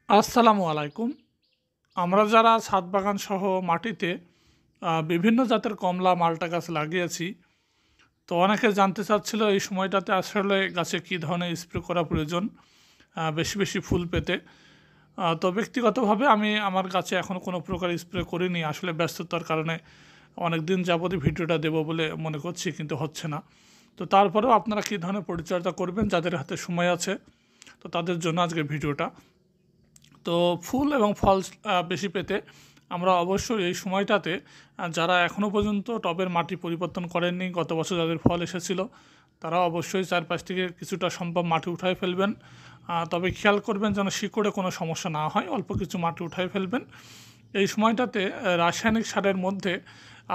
আসসালামু আলাইকুম। আমরা যারা ছাদ বাগান সহ মাটিতে বিভিন্ন জাতের কমলা মালটা গাছ লাগিয়েছি, তো অনেকে জানতে চাচ্ছিল এই সময়টাতে আসলে গাছে কী ধরনের স্প্রে করা প্রয়োজন বেশি বেশি ফুল পেতে। তো ব্যক্তিগতভাবে আমি আমার গাছে এখনও কোনো প্রকার স্প্রে করিনি, আসলে ব্যস্ততার কারণে অনেক দিন যাবতই ভিডিওটা দেবো বলে মনে করছি, কিন্তু হচ্ছে না। তো তারপরেও আপনারা কী ধরনের পরিচর্যা করবেন, যাদের হাতে সময় আছে, তো তাদের জন্য আজকের ভিডিওটা। তো ফুল এবং ফল বেশি পেতে আমরা অবশ্যই এই সময়টাতে যারা এখনও পর্যন্ত টবের মাটি পরিবর্তন করেননি, গত বছর যাদের ফল এসেছিল, তারা অবশ্যই চারপাশ থেকে কিছুটা সম্ভব মাটি উঠায় ফেলবেন। তবে খেয়াল করবেন যেন শিকড়ে কোনো সমস্যা না হয়, অল্প কিছু মাটি উঠায় ফেলবেন। এই সময়টাতে রাসায়নিক সারের মধ্যে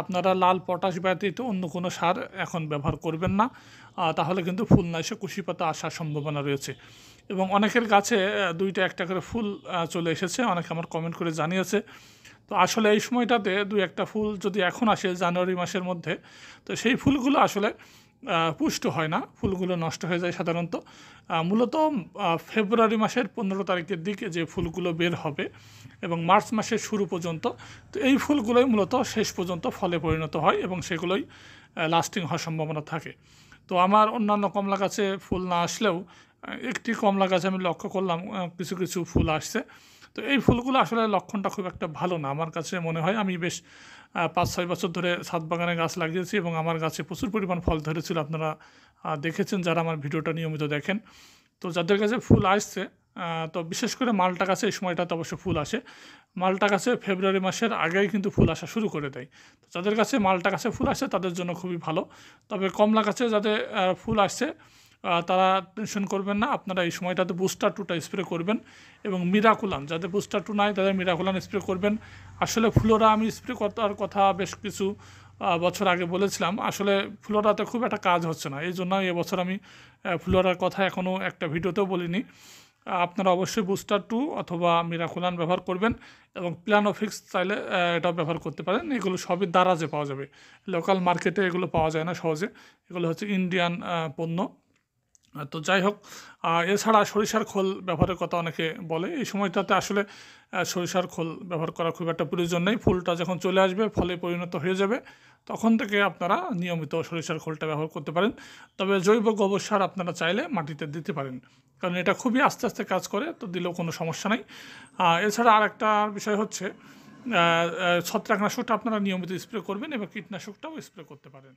আপনারা লাল পটাশ ব্যতীত অন্য কোনো সার এখন ব্যবহার করবেন না, তাহলে কিন্তু ফুল না এসে কুশি পাতা আসার সম্ভাবনা রয়েছে। এবং অনেকের গাছে দুইটা একটা করে ফুল চলে এসেছে, অনেকে আমার কমেন্ট করে জানিয়েছে। তো আসলে এই সময়টাতে দুই একটা ফুল যদি এখন আসে জানুয়ারি মাসের মধ্যে, তো সেই ফুলগুলো আসলে পুষ্ট হয় না, ফুলগুলো নষ্ট হয়ে যায় সাধারণত। মূলত ফেব্রুয়ারি মাসের 15 তারিখের দিকে যে ফুলগুলো বের হবে এবং মার্চ মাসের শুরু পর্যন্ত, তো এই ফুলগুলোই মূলত শেষ পর্যন্ত ফলে পরিণত হয় এবং সেগুলোই লাস্টিং হওয়ার সম্ভাবনা থাকে। তো আমার অন্যান্য কমলা গাছে ফুল না আসলেও একটি কমলা গাছে আমি লক্ষ্য করলাম কিছু কিছু ফুল আসছে। তো এই ফুলগুলো আসলে লক্ষণটা খুব একটা ভালো না আমার কাছে মনে হয়। আমি বেশ 5-6 বছর ধরে ছাদ বাগানে গাছ লাগিয়েছি এবং আমার গাছে প্রচুর পরিমাণ ফল ধরেছিল। আপনারা দেখেছেন যারা আমার ভিডিওটা নিয়মিত দেখেন। তো যাদের কাছে ফুল আসছে, তো বিশেষ করে মালটা গাছে এই সময়টাতে অবশ্য ফুল আসে। মালটা গাছে ফেব্রুয়ারি মাসের আগেই কিন্তু ফুল আসা শুরু করে দেয়। তো যাদের কাছে মালটা গাছে ফুল আসে তাদের জন্য খুবই ভালো। তবে কমলা গাছে যাদের ফুল আসছে, তারা টেনশন করবেন না। আপনারা এই সময়টাতে বুস্টার টুটা স্প্রে করবেন এবং মিরাকুলাম, যাদের বুস্টার টু নাই তাদের মিরাকুলাম স্প্রে করবেন। আসলে ফ্লোরা আমি স্প্রে করার কথা বেশ কিছু বছর আগে বলেছিলাম, আসলে ফ্লোরাতে খুব একটা কাজ হচ্ছে না, এই জন্য এবছর আমি ফ্লোরার কথা এখনও একটা ভিডিওতেও বলিনি। আপনারা অবশ্যই বুস্টার টু অথবা মিরাকুলাম ব্যবহার করবেন এবং প্ল্যানোফিক্স চাইলে এটাও ব্যবহার করতে পারেন। এগুলো সবই দারাজে পাওয়া যাবে, লোকাল মার্কেটে এগুলো পাওয়া যায় না সহজে, এগুলো হচ্ছে ইন্ডিয়ান পণ্য। তো যাই হোক, এছাড়া সরিষার খোল ব্যবহারের কথা অনেকে বলে। এই সময়টাতে আসলে সরিষার খোল ব্যবহার করার খুব একটা প্রয়োজন নেই। ফুলটা যখন চলে আসবে, ফলে পরিণত হয়ে যাবে, তখন থেকে আপনারা নিয়মিত সরিষার খোলটা ব্যবহার করতে পারেন। তবে জৈব গোবর সার আপনারা চাইলে মাটিতে দিতে পারেন, কারণ এটা খুবই আস্তে আস্তে কাজ করে, তো দিলেও কোনো সমস্যা নেই। এছাড়া আরেকটা বিষয় হচ্ছে ছত্রাকনাশকটা আপনারা নিয়মিত স্প্রে করবেন এবং কীটনাশকটাও স্প্রে করতে পারেন।